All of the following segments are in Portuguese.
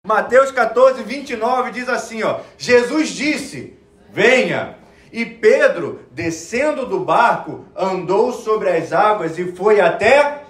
Mateus 14, 29 diz assim, ó: Jesus disse: venha. E Pedro, descendo do barco, andou sobre as águas e foi até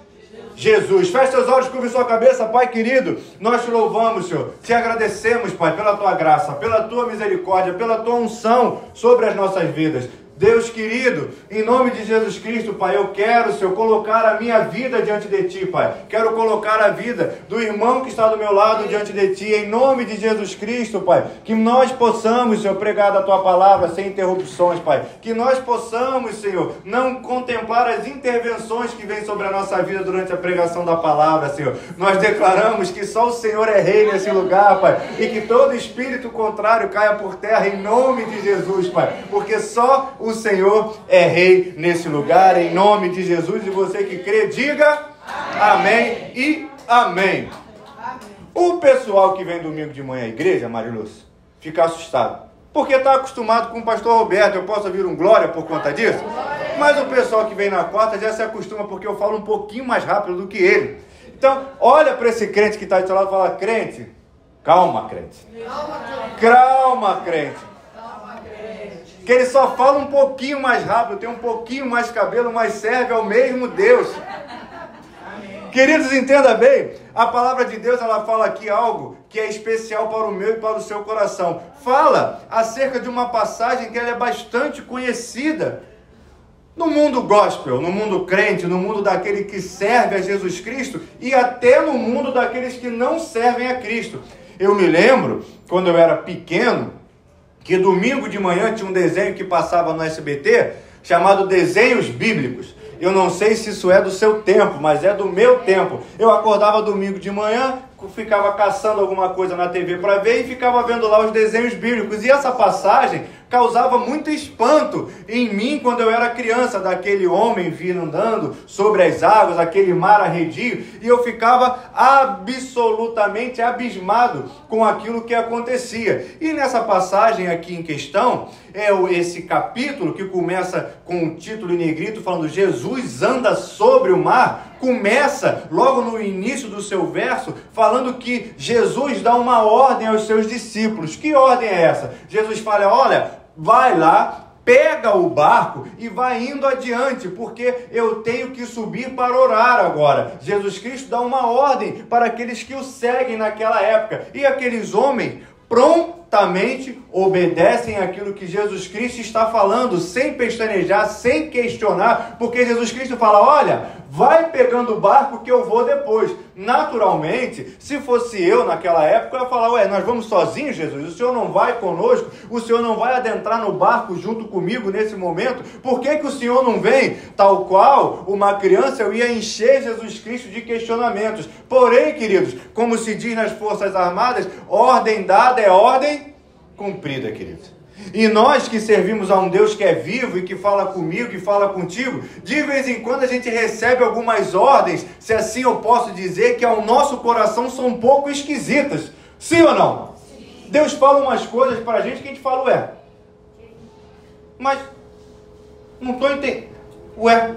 Jesus. Feche seus olhos, curve sua cabeça. Pai querido, nós te louvamos, Senhor, te agradecemos, Pai, pela tua graça, pela tua misericórdia, pela tua unção sobre as nossas vidas. Deus querido, em nome de Jesus Cristo, Pai, eu quero, Senhor, colocar a minha vida diante de Ti, Pai. Quero colocar a vida do irmão que está do meu lado diante de Ti, em nome de Jesus Cristo, Pai. Que nós possamos, Senhor, pregar da Tua palavra sem interrupções, Pai. Que nós possamos, Senhor, não contemplar as intervenções que vêm sobre a nossa vida durante a pregação da palavra, Senhor. Nós declaramos que só o Senhor é Rei nesse lugar, Pai. E que todo espírito contrário caia por terra em nome de Jesus, Pai. Porque só o Senhor é Rei nesse lugar, em nome de Jesus. E você que crê, diga amém e amém. O pessoal que vem domingo de manhã à igreja, Marilúcia, fica assustado, porque está acostumado com o pastor Roberto. Eu posso ouvir um glória por conta disso? Mas o pessoal que vem na quarta já se acostuma, porque eu falo um pouquinho mais rápido do que ele. Então, olha para esse crente que está do seu lado e fala: crente, calma, crente. Calma, crente. Que ele só fala um pouquinho mais rápido, tem um pouquinho mais cabelo, mas serve ao mesmo Deus. Amém. Queridos, entenda bem, a palavra de Deus, ela fala aqui algo que é especial para o meu e para o seu coração. Fala acerca de uma passagem que ela é bastante conhecida no mundo gospel, no mundo crente, no mundo daquele que serve a Jesus Cristo e até no mundo daqueles que não servem a Cristo. Eu me lembro, quando eu era pequeno, que domingo de manhã tinha um desenho que passava no SBT, chamado Desenhos Bíblicos. Eu não sei se isso é do seu tempo, mas é do meu tempo. Eu acordava domingo de manhã, ficava caçando alguma coisa na TV para ver e ficava vendo lá os desenhos bíblicos. E essa passagem causava muito espanto em mim quando eu era criança, daquele homem vindo andando sobre as águas, aquele mar arredio, e eu ficava absolutamente abismado com aquilo que acontecia. E nessa passagem aqui em questão, esse capítulo que começa com o título em negrito falando Jesus anda sobre o mar, começa logo no início do seu verso falando que Jesus dá uma ordem aos seus discípulos. Que ordem é essa? Jesus fala: olha, vai lá, pega o barco e vai indo adiante, porque eu tenho que subir para orar agora. Jesus Cristo dá uma ordem para aqueles que o seguem naquela época. E aqueles homens prontamente obedecem aquilo que Jesus Cristo está falando, sem pestanejar, sem questionar, porque Jesus Cristo fala: olha, vai pegando o barco que eu vou depois. Naturalmente, se fosse eu naquela época, eu ia falar: ué, nós vamos sozinhos, Jesus? O Senhor não vai conosco? O Senhor não vai adentrar no barco junto comigo nesse momento? Por que o Senhor não vem? Tal qual uma criança, eu ia encher Jesus Cristo de questionamentos. Porém, queridos, como se diz nas Forças Armadas, ordem dada é ordem cumprida, queridos. E nós que servimos a um Deus que é vivo e que fala comigo e fala contigo, de vez em quando a gente recebe algumas ordens, se assim eu posso dizer, que ao nosso coração são um pouco esquisitas. Sim ou não? Sim. Deus fala umas coisas para a gente que a gente fala: ué, mas não estou entendendo. Ué,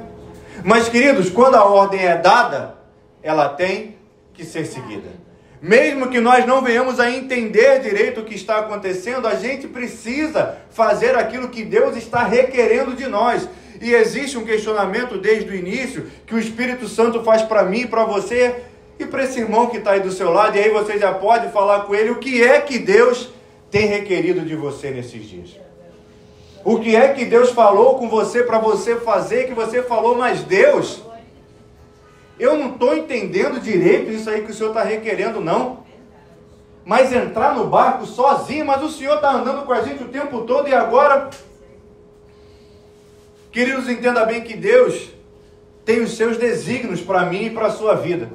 mas queridos, quando a ordem é dada, ela tem que ser seguida. Mesmo que nós não venhamos a entender direito o que está acontecendo, a gente precisa fazer aquilo que Deus está requerendo de nós. E existe um questionamento desde o início que o Espírito Santo faz para mim, para você e para esse irmão que está aí do seu lado. E aí você já pode falar com ele o que é que Deus tem requerido de você nesses dias. O que é que Deus falou com você para você fazer, que você falou: mas Deus, eu não estou entendendo direito isso aí que o Senhor está requerendo, não. Mas entrar no barco sozinho, mas o Senhor está andando com a gente o tempo todo e agora... Queridos, entenda bem que Deus tem os seus desígnios para mim e para a sua vida.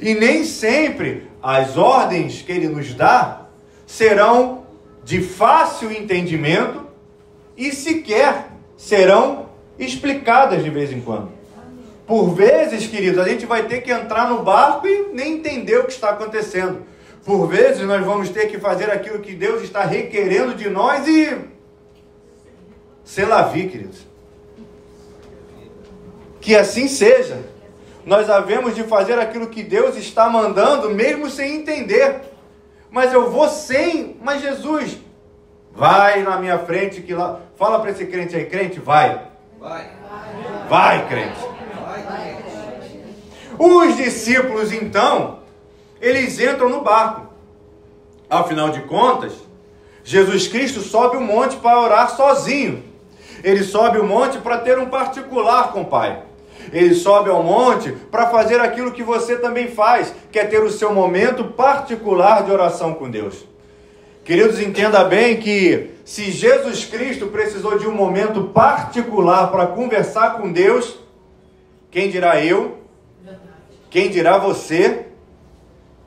E nem sempre as ordens que Ele nos dá serão de fácil entendimento e sequer serão explicadas de vez em quando. Por vezes, queridos, a gente vai ter que entrar no barco e nem entender o que está acontecendo. Por vezes, nós vamos ter que fazer aquilo que Deus está requerendo de nós e... sei lá, queridos. Que assim seja. Nós havemos de fazer aquilo que Deus está mandando, mesmo sem entender. mas eu vou sem. Mas Jesus, vai na minha frente, que lá. Fala para esse crente aí, crente, vai. Vai, crente. Os discípulos, então, eles entram no barco. Afinal de contas, Jesus Cristo sobe o monte para orar sozinho. Ele sobe o monte para ter um particular com o Pai. Ele sobe ao monte para fazer aquilo que você também faz, que é ter o seu momento particular de oração com Deus. Queridos, entenda bem que se Jesus Cristo precisou de um momento particular para conversar com Deus, quem dirá eu? Quem dirá você?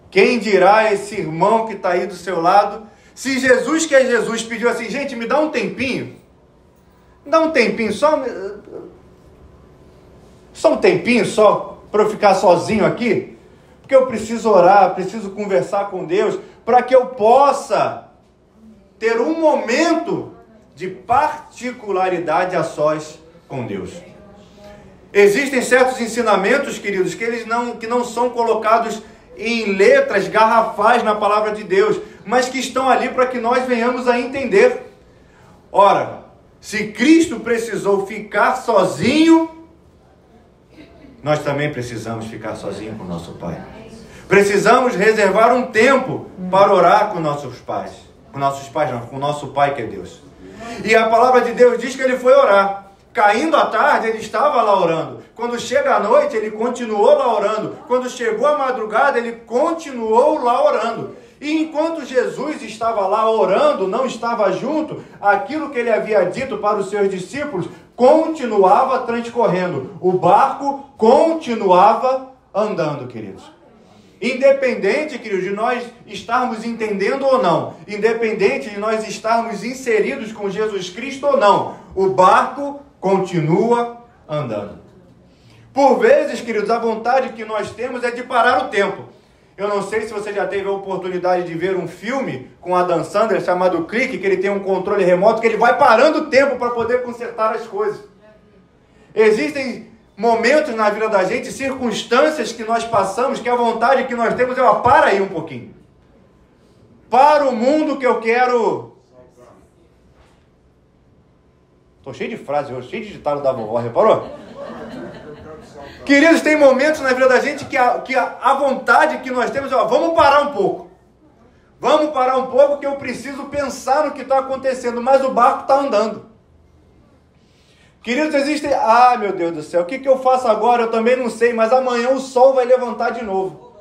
Quem dirá esse irmão que está aí do seu lado? Se Jesus, que é Jesus, pediu assim, gente, me dá um tempinho. Me dá um tempinho, só um tempinho só, para eu ficar sozinho aqui. Porque eu preciso orar, preciso conversar com Deus, para que eu possa ter um momento de particularidade a sós com Deus. Existem certos ensinamentos, queridos, que não são colocados em letras garrafais na palavra de Deus, mas que estão ali para que nós venhamos a entender. Ora, se Cristo precisou ficar sozinho, nós também precisamos ficar sozinhos com o nosso Pai. Precisamos reservar um tempo para orar com nossos pais. Com nossos pais não, com o nosso Pai que é Deus. E a palavra de Deus diz que ele foi orar. Caindo à tarde, ele estava lá orando. Quando chega a noite, ele continuou lá orando. Quando chegou a madrugada, ele continuou lá orando. E enquanto Jesus estava lá orando, não estava junto, aquilo que ele havia dito para os seus discípulos continuava transcorrendo. O barco continuava andando, queridos. Independente, queridos, de nós estarmos entendendo ou não, independente de nós estarmos inseridos com Jesus Cristo ou não, o barco continua andando. Por vezes, queridos, a vontade que nós temos é de parar o tempo. Eu não sei se você já teve a oportunidade de ver um filme com Adam Sandler chamado Clique, que ele tem um controle remoto, que ele vai parando o tempo para poder consertar as coisas. Existem momentos na vida da gente, circunstâncias que nós passamos, que a vontade que nós temos é, para aí um pouquinho. Para o mundo que eu quero... Estou cheio de frases hoje, cheio de ditado da vovó, reparou? Queridos, tem momentos na vida da gente que a vontade que nós temos é, vamos parar um pouco. Vamos parar um pouco que eu preciso pensar no que está acontecendo, mas o barco está andando. Queridos, existem... meu Deus do céu, o que eu faço agora? Eu também não sei, mas amanhã o sol vai levantar de novo.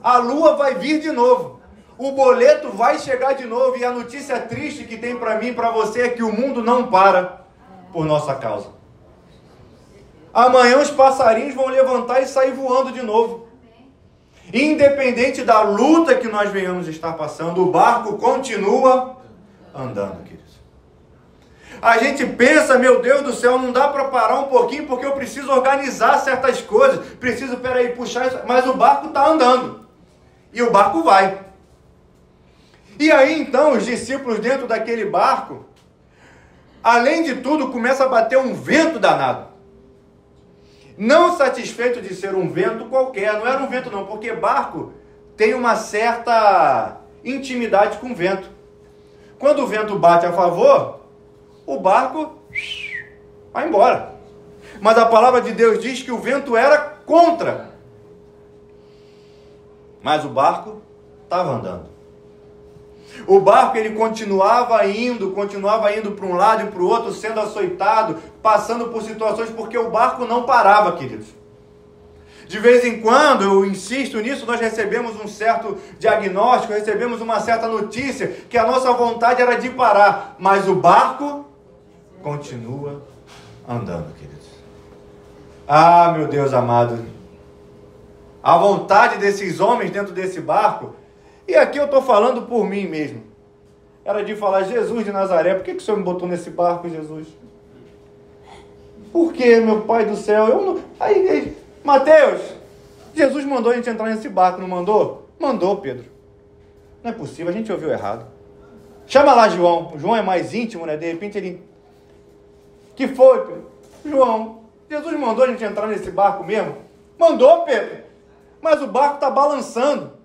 A lua vai vir de novo. O boleto vai chegar de novo. E a notícia triste que tem para mim e para você é que o mundo não para por nossa causa. Amanhã os passarinhos vão levantar e sair voando de novo. Independente da luta que nós venhamos estar passando, o barco continua andando, queridos. A gente pensa, meu Deus do céu, não dá para parar um pouquinho porque eu preciso organizar certas coisas, preciso, puxar isso, mas o barco está andando. E o barco vai. E aí então os discípulos dentro daquele barco, além de tudo, começa a bater um vento danado. Não satisfeito de ser um vento qualquer, não era um vento não, porque barco tem uma certa intimidade com o vento. Quando o vento bate a favor, o barco vai embora. Mas a palavra de Deus diz que o vento era contra. Mas o barco estava andando. O barco ele continuava indo para um lado e para o outro, sendo açoitado, passando por situações, porque o barco não parava, queridos. De vez em quando, eu insisto nisso, nós recebemos um certo diagnóstico, recebemos uma certa notícia, que a nossa vontade era de parar, mas o barco continua andando, queridos. Meu Deus amado, a vontade desses homens dentro desse barco, e aqui eu estou falando por mim mesmo, era de falar, Jesus de Nazaré, por que o Senhor me botou nesse barco, Jesus? Por que, meu Pai do céu? Eu não... Aí, Mateus, Jesus mandou a gente entrar nesse barco, não mandou? Mandou, Pedro. Não é possível, a gente ouviu errado. Chama lá João, o João é mais íntimo, né? De repente ele... Que foi, Pedro? João, Jesus mandou a gente entrar nesse barco mesmo? Mandou, Pedro. Mas o barco está balançando.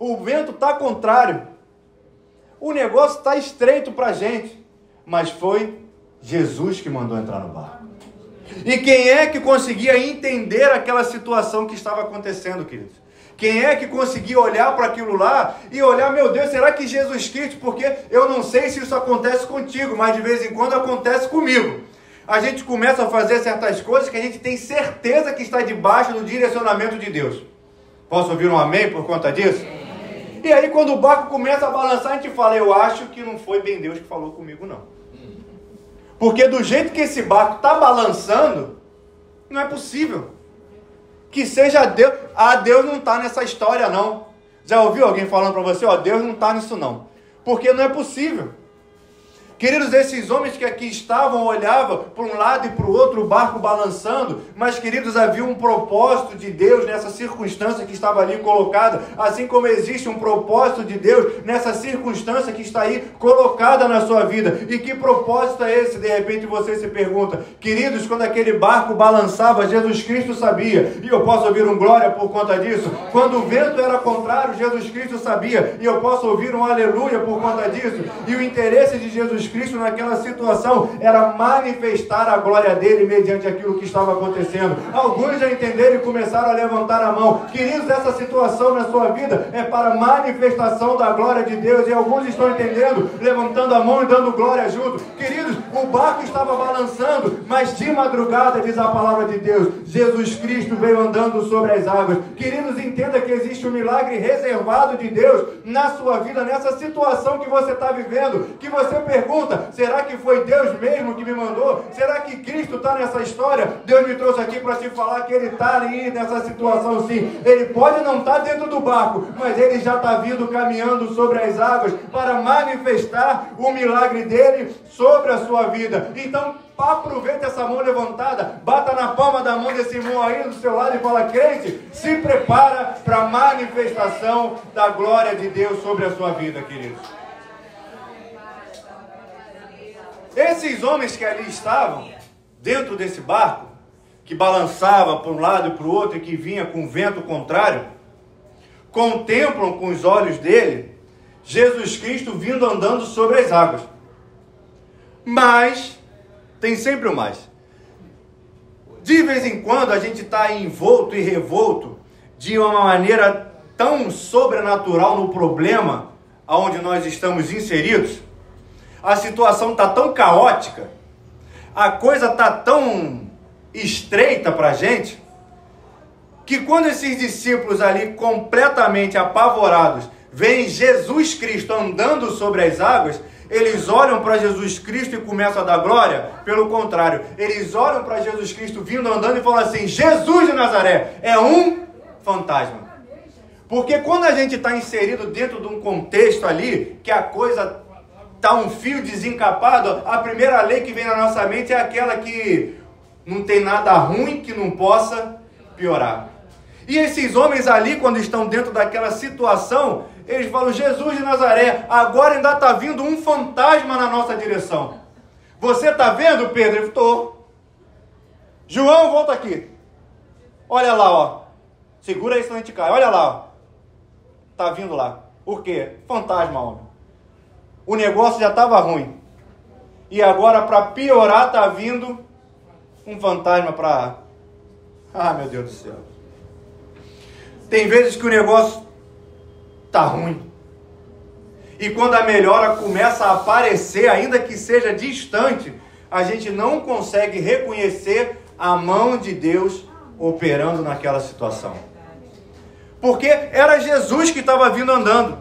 o vento está contrário, o negócio está estreito para a gente, mas foi Jesus que mandou entrar no barco. E quem é que conseguia entender aquela situação que estava acontecendo, queridos? Quem é que conseguia olhar para aquilo lá e olhar, meu Deus, será que Jesus Cristo? Porque eu não sei se isso acontece contigo, mas de vez em quando acontece comigo. A gente começa a fazer certas coisas que a gente tem certeza que está debaixo do direcionamento de Deus. Posso ouvir um amém por conta disso? Amém. E aí quando o barco começa a balançar, a gente fala, eu acho que não foi bem Deus que falou comigo não. Porque do jeito que esse barco está balançando, não é possível que seja Deus. Ah, Deus não está nessa história não. Já ouviu alguém falando para você, ó, Deus não está nisso não. Porque não é possível. Queridos, esses homens que aqui estavam, olhavam para um lado e para o outro, o barco balançando, mas, queridos, havia um propósito de Deus nessa circunstância que estava ali colocada, assim como existe um propósito de Deus nessa circunstância que está aí colocada na sua vida. E que propósito é esse? De repente você se pergunta. Queridos, quando aquele barco balançava, Jesus Cristo sabia, e eu posso ouvir um glória por conta disso. Quando o vento era contrário, Jesus Cristo sabia, e eu posso ouvir um aleluia por conta disso. E o interesse de Jesus Cristo naquela situação era manifestar a glória dele mediante aquilo que estava acontecendo. Alguns já entenderam e começaram a levantar a mão. Queridos, essa situação na sua vida é para manifestação da glória de Deus, e alguns estão entendendo, levantando a mão e dando glória junto. Queridos, o barco estava balançando, mas de madrugada, diz a palavra de Deus, Jesus Cristo veio andando sobre as águas. Queridos, entenda que existe um milagre reservado de Deus na sua vida, nessa situação que você está vivendo, que você pergunta, será que foi Deus mesmo que me mandou? Será que Cristo está nessa história? Deus me trouxe aqui para te falar que Ele está ali nessa situação sim. Ele pode não estar dentro do barco, mas Ele já está vindo caminhando sobre as águas para manifestar o milagre dele sobre a sua vida. Então, aproveita essa mão levantada, bata na palma da mão desse irmão aí do seu lado e fala, crente, se prepara para a manifestação da glória de Deus sobre a sua vida, queridos. Esses homens que ali estavam, dentro desse barco, que balançava para um lado e para o outro e que vinha com vento contrário, contemplam com os olhos dele Jesus Cristo vindo andando sobre as águas. Mas, tem sempre o mais. De vez em quando a gente está envolto e revolto de uma maneira tão sobrenatural no problema onde nós estamos inseridos. A situação está tão caótica, a coisa está tão estreita para a gente, que quando esses discípulos ali completamente apavorados veem Jesus Cristo andando sobre as águas, eles olham para Jesus Cristo e começam a dar glória. Pelo contrário, eles olham para Jesus Cristo vindo andando e falam assim, Jesus de Nazaré é um fantasma. Porque quando a gente está inserido dentro de um contexto ali, que a coisa está um fio desencapado, a primeira lei que vem na nossa mente é aquela que não tem nada ruim que não possa piorar. E esses homens ali, quando estão dentro daquela situação, eles falam, Jesus de Nazaré, agora ainda está vindo um fantasma na nossa direção. Você está vendo, Pedro? Eu estou. João, volta aqui. Olha lá, ó. Segura aí senão a gente cai. Olha lá, ó. Está vindo lá. Por quê? Fantasma, homem. O negócio já estava ruim. E agora, para piorar, está vindo um fantasma para... Ah, meu Deus do céu. Tem vezes que o negócio está ruim. E quando a melhora começa a aparecer, ainda que seja distante, a gente não consegue reconhecer a mão de Deus operando naquela situação. Porque era Jesus que estava vindo andando.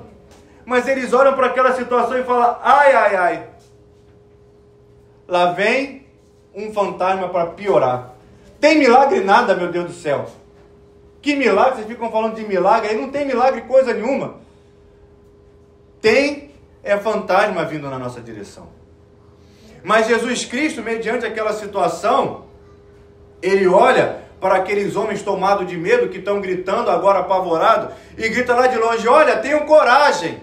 Mas eles olham para aquela situação e falam, ai, ai, ai. Lá vem um fantasma para piorar. Tem milagre nada, meu Deus do céu. Que milagre? Vocês ficam falando de milagre, aí não tem milagre coisa nenhuma. Tem, é fantasma vindo na nossa direção. Mas Jesus Cristo, mediante aquela situação, ele olha para aqueles homens tomados de medo, que estão gritando agora apavorado, e grita lá de longe, olha, tenham coragem,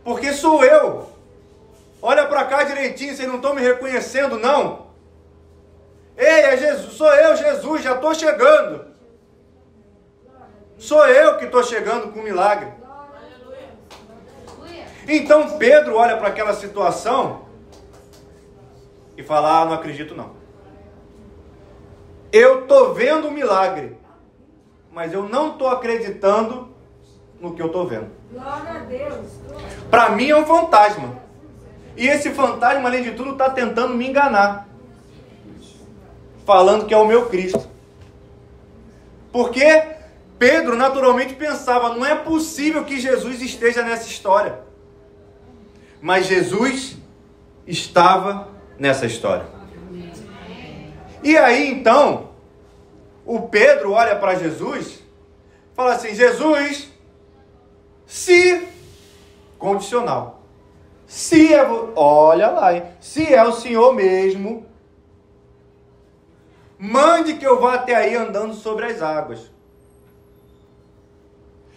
porque sou eu. Olha para cá direitinho, vocês não estão me reconhecendo, não? Ei, é Jesus, sou eu, Jesus, já estou chegando. Sou eu que estou chegando com o milagre. Então Pedro olha para aquela situação e fala, não acredito não. Eu estou vendo o milagre, mas eu não estou acreditando no que eu estou vendo. Glória a Deus. Para mim é um fantasma. E esse fantasma, além de tudo, está tentando me enganar. Falando que é o meu Cristo. Porque Pedro naturalmente pensava, não é possível que Jesus esteja nessa história. Mas Jesus estava nessa história. E aí então, o Pedro olha para Jesus, fala assim, Jesus, se, condicional, se é, olha lá, hein? Se é o Senhor mesmo, mande que eu vá até aí andando sobre as águas.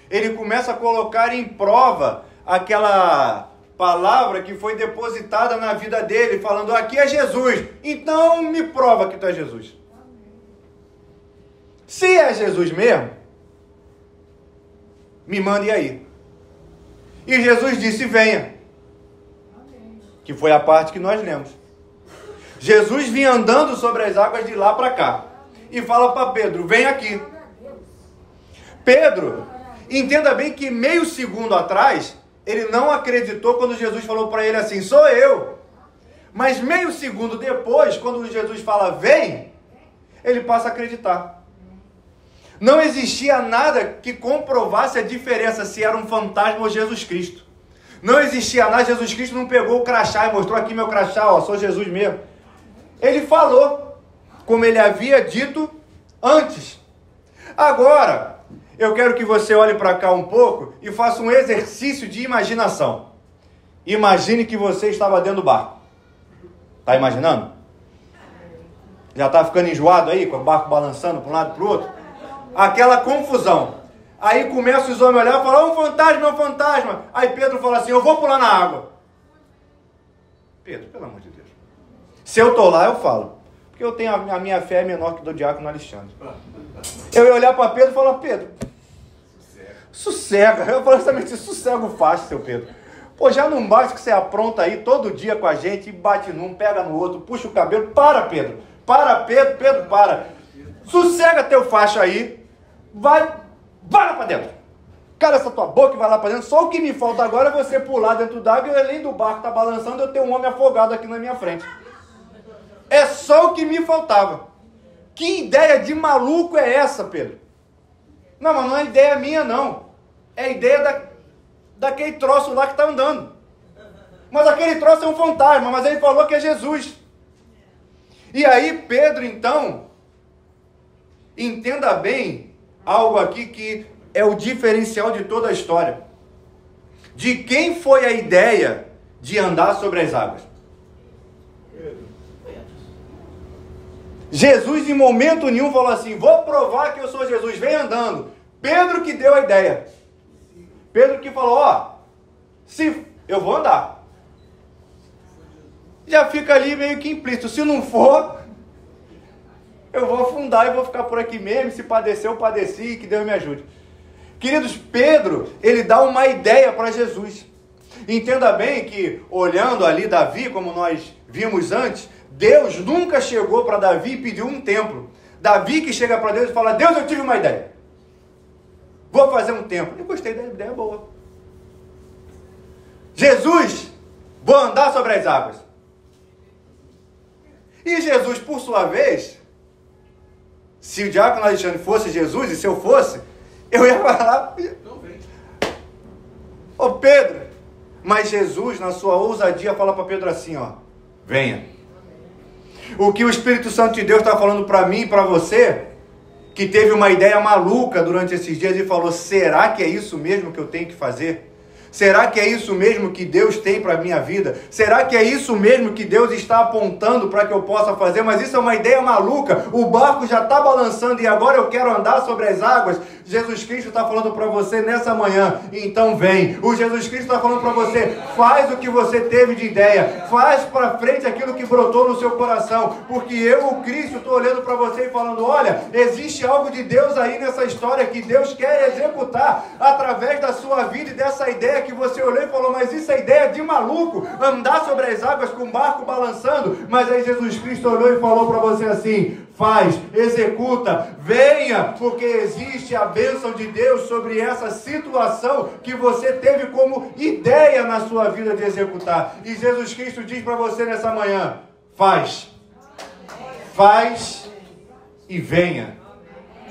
Ele começa a colocar em prova aquela palavra que foi depositada na vida dele, falando, aqui é Jesus, então me prova que tu é Jesus. Se é Jesus mesmo, me mande aí. E Jesus disse, venha. Que foi a parte que nós lemos. Jesus vinha andando sobre as águas de lá para cá. E fala para Pedro, vem aqui. Pedro, entenda bem que meio segundo atrás, ele não acreditou quando Jesus falou para ele assim, sou eu. Mas meio segundo depois, quando Jesus fala, vem, ele passa a acreditar. Não existia nada que comprovasse a diferença se era um fantasma ou Jesus Cristo. Não existia nada, Jesus Cristo não pegou o crachá e mostrou aqui meu crachá, ó, sou Jesus mesmo. Ele falou, como ele havia dito antes. Agora, eu quero que você olhe para cá um pouco e faça um exercício de imaginação. Imagine que você estava dentro do barco. Está imaginando? Já está ficando enjoado aí, com o barco balançando para um lado e para o outro? Aquela confusão. Aí começa os homens a olhar e falar, um fantasma, é um fantasma. Aí Pedro fala assim, eu vou pular na água. Pedro, pelo amor de Deus. Se eu estou lá, eu falo. Porque eu tenho a minha fé é menor que do diácono Alexandre. Eu ia olhar para Pedro e falar, Pedro, sossega. Eu falo exatamente, sossega o fácil, seu Pedro. Pô, já não basta que você apronta aí todo dia com a gente, bate num, pega no outro, puxa o cabelo. Para, Pedro. Para, Pedro. Pedro, para. Sossega teu facho aí. Vai lá para dentro. Cala essa tua boca e vai lá para dentro. Só o que me falta agora é você pular dentro d'água e além do barco tá balançando, eu tenho um homem afogado aqui na minha frente. É só o que me faltava. Que ideia de maluco é essa, Pedro? Não, mas não é ideia minha, não. É ideia daquele troço lá que está andando. Mas aquele troço é um fantasma, mas ele falou que é Jesus. E aí, Pedro, então, entenda bem algo aqui que é o diferencial de toda a história. De quem foi a ideia de andar sobre as águas? Jesus em momento nenhum falou assim, vou provar que eu sou Jesus, vem andando. Pedro que deu a ideia. Pedro que falou, ó, se eu vou andar. Já fica ali meio que implícito, se não for, eu vou afundar e vou ficar por aqui mesmo, se padecer eu padeci, que Deus me ajude. Queridos, Pedro, ele dá uma ideia para Jesus. Entenda bem que, olhando ali Davi, como nós vimos antes, Deus nunca chegou para Davi e pediu um templo. Davi que chega para Deus e fala, Deus, eu tive uma ideia. Vou fazer um templo. Eu gostei da ideia, boa. Jesus, vou andar sobre as águas. E Jesus, por sua vez, se o diácono Alexandre fosse Jesus, e se eu fosse, eu ia falar, ô Pedro, mas Jesus, na sua ousadia, fala para Pedro assim, ó, venha. O que o Espírito Santo de Deus está falando para mim e para você, que teve uma ideia maluca durante esses dias e falou, será que é isso mesmo que eu tenho que fazer? Será que é isso mesmo que Deus tem para a minha vida? Será que é isso mesmo que Deus está apontando para que eu possa fazer? Mas isso é uma ideia maluca. O barco já está balançando e agora eu quero andar sobre as águas. Jesus Cristo está falando para você nessa manhã, então vem. O Jesus Cristo está falando para você, faz o que você teve de ideia, faz para frente aquilo que brotou no seu coração, porque eu, o Cristo, estou olhando para você e falando, olha, existe algo de Deus aí nessa história que Deus quer executar através da sua vida e dessa ideia que você olhou e falou, mas isso é ideia de maluco, andar sobre as águas com o barco balançando. Mas aí Jesus Cristo olhou e falou para você assim, faz, executa, venha, porque existe a bênção de Deus sobre essa situação que você teve como ideia na sua vida de executar. E Jesus Cristo diz para você nessa manhã, faz e venha,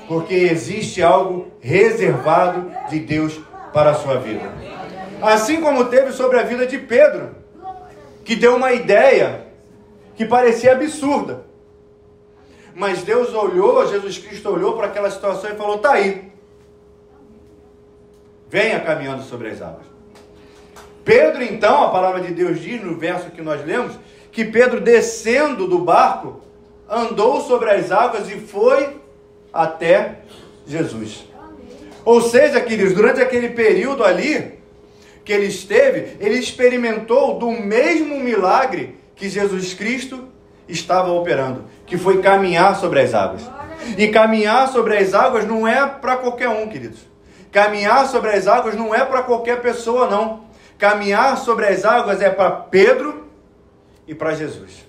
porque existe algo reservado de Deus para a sua vida. Assim como teve sobre a vida de Pedro, que deu uma ideia que parecia absurda. Mas Deus olhou, Jesus Cristo olhou para aquela situação e falou, está aí. Venha caminhando sobre as águas. Pedro, então, a palavra de Deus diz no verso que nós lemos, que Pedro, descendo do barco, andou sobre as águas e foi até Jesus. Ou seja, queridos, durante aquele período ali que ele esteve, ele experimentou do mesmo milagre que Jesus Cristo estava operando, que foi caminhar sobre as águas. E caminhar sobre as águas não é para qualquer um, queridos. Caminhar sobre as águas não é para qualquer pessoa, não. Caminhar sobre as águas é para Pedro e para Jesus.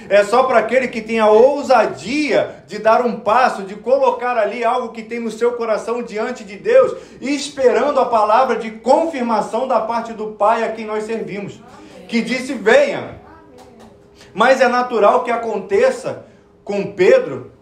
É só para aquele que tem a ousadia de dar um passo, de colocar ali algo que tem no seu coração diante de Deus, esperando a palavra de confirmação da parte do Pai a quem nós servimos, que disse, venha. Mas é natural que aconteça com Pedro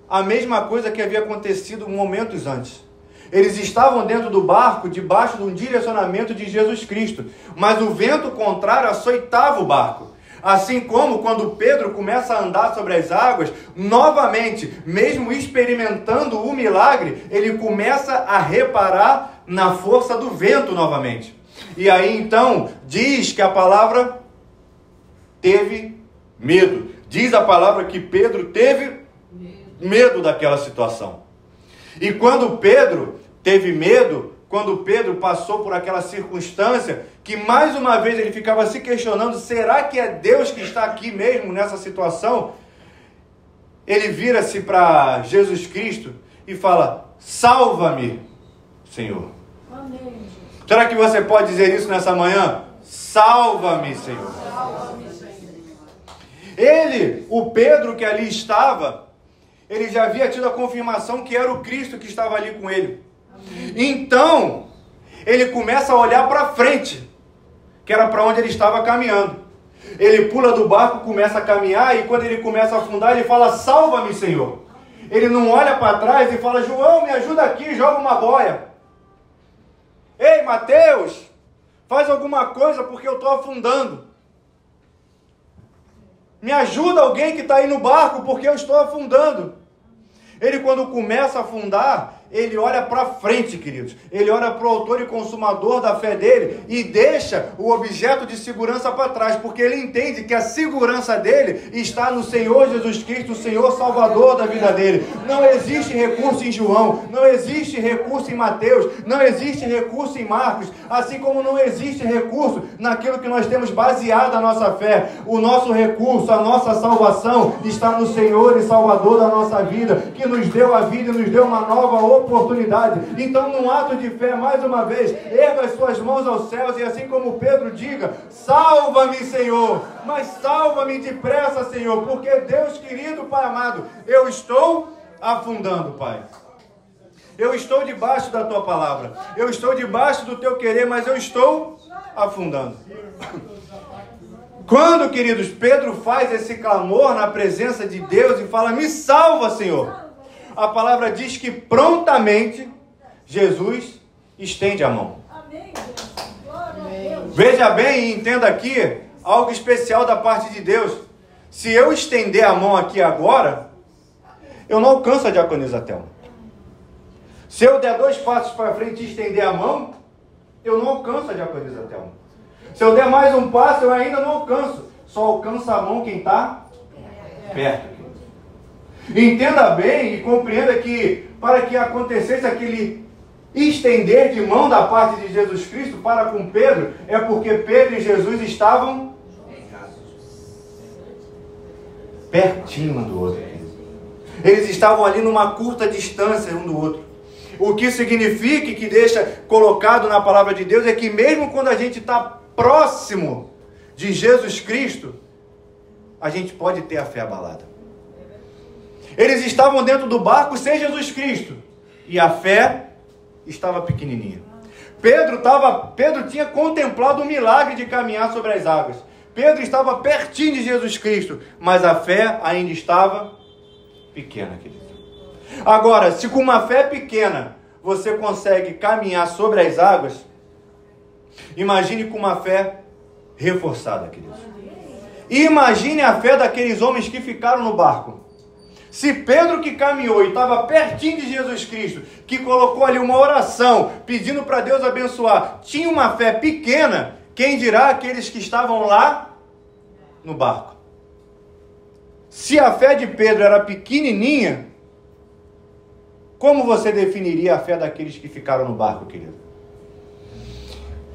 a mesma coisa que havia acontecido momentos antes. Eles estavam dentro do barco, debaixo de um direcionamento de Jesus Cristo, mas o vento contrário açoitava o barco. Assim como quando Pedro começa a andar sobre as águas, novamente, mesmo experimentando o milagre, ele começa a reparar na força do vento novamente. E aí então, diz que a palavra teve medo. Diz a palavra que Pedro teve medo daquela situação. E quando Pedro teve medo, quando Pedro passou por aquela circunstância, que mais uma vez ele ficava se questionando, será que é Deus que está aqui mesmo nessa situação? Ele vira-se para Jesus Cristo e fala, salva-me, Senhor. Amém. Será que você pode dizer isso nessa manhã? Salva-me, Senhor. Salva-me, Senhor. Ele, o Pedro que ali estava, ele já havia tido a confirmação que era o Cristo que estava ali com ele. Então, ele começa a olhar para frente, que era para onde ele estava caminhando. Ele pula do barco, começa a caminhar, e quando ele começa a afundar, ele fala, salva-me, Senhor. Ele não olha para trás e fala, João, me ajuda aqui, joga uma boia. Ei, Mateus, faz alguma coisa porque eu estou afundando. Me ajuda alguém que está aí no barco porque eu estou afundando. Ele, quando começa a afundar, ele olha para frente, queridos. Ele olha para o autor e consumador da fé dele e deixa o objeto de segurança para trás, porque ele entende que a segurança dele está no Senhor Jesus Cristo, o Senhor Salvador da vida dele. Não existe recurso em João, não existe recurso em Mateus, não existe recurso em Marcos, assim como não existe recurso naquilo que nós temos baseado a nossa fé. O nosso recurso, a nossa salvação está no Senhor e Salvador da nossa vida, que nos deu a vida e nos deu uma nova oportunidade. Então, num ato de fé, mais uma vez, erga as suas mãos aos céus e assim como Pedro diga, salva-me, Senhor, mas salva-me depressa, Senhor, porque Deus querido, Pai amado, eu estou afundando, Pai. Eu estou debaixo da Tua palavra, eu estou debaixo do Teu querer, mas eu estou afundando. Quando, queridos, Pedro faz esse clamor na presença de Deus e fala, me salva, Senhor, a palavra diz que prontamente Jesus estende a mão. Amém. Veja bem e entenda aqui algo especial da parte de Deus. Se eu estender a mão aqui agora, eu não alcanço a diaconisa Thelma. Se eu der 2 passos para frente e estender a mão, eu não alcanço a diaconisa Thelma. Se eu der mais um passo, eu ainda não alcanço. Só alcança a mão quem está perto. Entenda bem e compreenda que para que acontecesse aquele estender de mão da parte de Jesus Cristo para com Pedro, é porque Pedro e Jesus estavam pertinho um do outro. Eles estavam ali numa curta distância um do outro. O que significa, que deixa colocado na palavra de Deus, é que mesmo quando a gente está próximo de Jesus Cristo, a gente pode ter a fé abalada. Eles estavam dentro do barco sem Jesus Cristo, e a fé estava pequenininha. Pedro tinha contemplado o milagre de caminhar sobre as águas. Pedro estava pertinho de Jesus Cristo, mas a fé ainda estava pequena, querido. Agora, se com uma fé pequena você consegue caminhar sobre as águas, imagine com uma fé reforçada, querido. E imagine a fé daqueles homens que ficaram no barco. Se Pedro, que caminhou e estava pertinho de Jesus Cristo, que colocou ali uma oração, pedindo para Deus abençoar, tinha uma fé pequena, quem dirá aqueles que estavam lá no barco? Se a fé de Pedro era pequenininha, como você definiria a fé daqueles que ficaram no barco, querido?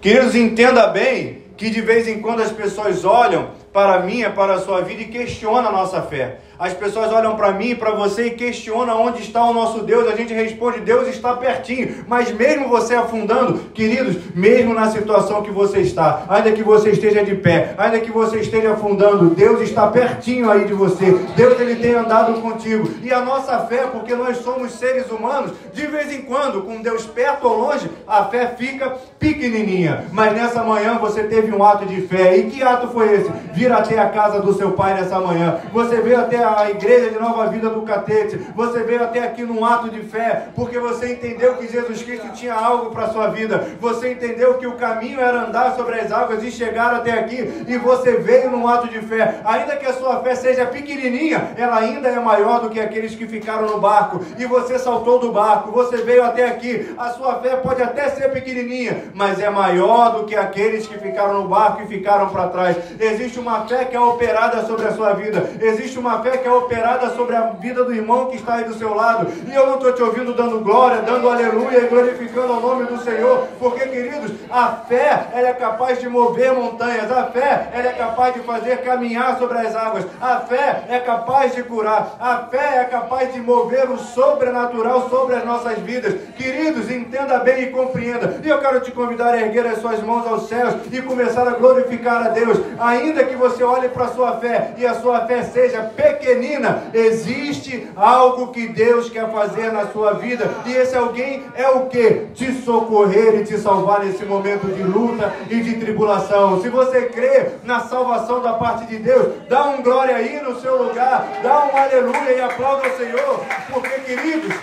Queridos, entenda bem que de vez em quando as pessoas olham para a minha, para a sua vida e questionam a nossa fé. As pessoas olham para mim e para você e questionam onde está o nosso Deus. A gente responde, Deus está pertinho. Mas mesmo você afundando, queridos, mesmo na situação que você está, ainda que você esteja de pé, ainda que você esteja afundando, Deus está pertinho aí de você. Deus, Ele tem andado contigo. E a nossa fé, porque nós somos seres humanos, de vez em quando, com Deus perto ou longe, a fé fica pequenininha. Mas nessa manhã você teve um ato de fé. E que ato foi esse? Vir até a casa do seu pai nessa manhã. Você veio até a igreja de Nova Vida do Catete. Você veio até aqui num ato de fé, porque você entendeu que Jesus Cristo tinha algo para a sua vida. Você entendeu que o caminho era andar sobre as águas e chegar até aqui. E você veio num ato de fé. Ainda que a sua fé seja pequenininha, ela ainda é maior do que aqueles que ficaram no barco. E você saltou do barco. Você veio até aqui. A sua fé pode até ser pequenininha, mas é maior do que aqueles que ficaram no barco e ficaram para trás. Existe uma fé que é operada sobre a sua vida. Existe uma fé que é operada sobre a vida do irmão que está aí do seu lado. E eu não estou te ouvindo dando glória, dando aleluia e glorificando o nome do Senhor, porque, queridos, a fé, ela é capaz de mover montanhas. A fé, ela é capaz de fazer caminhar sobre as águas. A fé é capaz de curar. A fé é capaz de mover o sobrenatural sobre as nossas vidas. Queridos, entenda bem e compreenda. E eu quero te convidar a erguer as suas mãos aos céus e começar a glorificar a Deus. Ainda que você olhe para a sua fé e a sua fé seja pequenina, existe algo que Deus quer fazer na sua vida. E esse alguém é o quê? Te socorrer e te salvar nesse momento de luta e de tribulação. Se você crê na salvação da parte de Deus, dá um glória aí no seu lugar, dá um aleluia e aplauda o Senhor, porque, queridos,